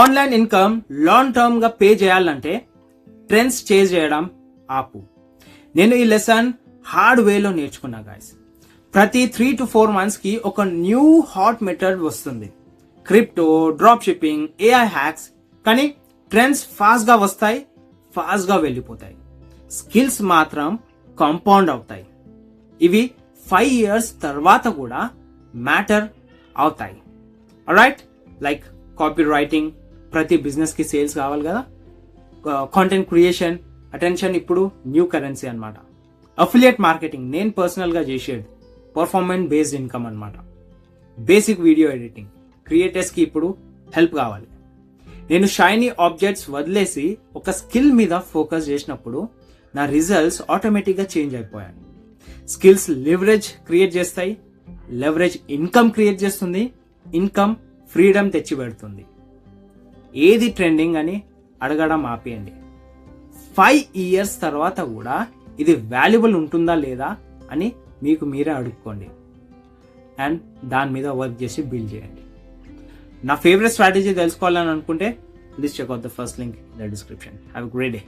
Online income long term గా pay చేయాలంటే trends change చేయడం ఆపు. నేను ఈ లెసన్ హార్డ్ వేలో నేర్చుకున్నా గైస్. ప్రతి 3 to 4 months కి ఒక న్యూ హాట్ మెథడ్ వస్తుంది. Crypto, drop shipping, AI hacks. కానీ ట్రెండ్స్ ఫాస్ట్ గా వస్తాయి, ఫాస్ట్ గా వెళ్ళిపోతాయి. స్కిల్స్ మాత్రం కాంపౌండ్ అవుతాయి. ఇవి 5 years తర్వాత కూడా మ్యాటర్ అవుతాయి. రైట్, లైక్ కాపీ రైటింగ్, ప్రతి బిజినెస్ కి సేల్స్ కావాలి కదా. కాంటెంట్ క్రియేషన్, అటెన్షన్ ఇప్పుడు న్యూ కరెన్సీ అన్నమాట. అఫిలియేట్ మార్కెటింగ్ నేను పర్సనల్ గా చేసేది పర్ఫార్మెన్స్ బేస్డ్ ఇన్కమ్ అన్నమాట. బేసిక్ వీడియో ఎడిటింగ్, క్రియేటర్స్ కి ఇప్పుడు హెల్ప్ కావాలి. నేను షైనీ ఆబ్జెక్ట్స్ వదిలేసి ఒక స్కిల్ మీద ఫోకస్ చేసినప్పుడు నా రిజల్ట్స్ ఆటోమేటిక్ గా చేంజ్ అయిపోయాయి. స్కిల్స్ లివరేజ్ క్రియేట్ చేస్తాయి, లెవరేజ్ ఇన్కమ్ క్రియేట్ చేస్తుంది, ఇన్కమ్ ఫ్రీడమ్ తెచ్చి పెడుతుంది. ఏది ట్రెండింగ్ అని అడగడం ఆపేయండి. 5 years తర్వాత కూడా ఇది వాల్యుబుల్ ఉంటుందా లేదా అని మీకు మీరే అడుక్కోండి అండ్ దాని మీద వర్క్ చేసి బిల్డ్ చేయండి. నా ఫేవరెట్ స్ట్రాటజీ తెలుసుకోవాలని అనుకుంటే please check out the first link in the description. Have a great day.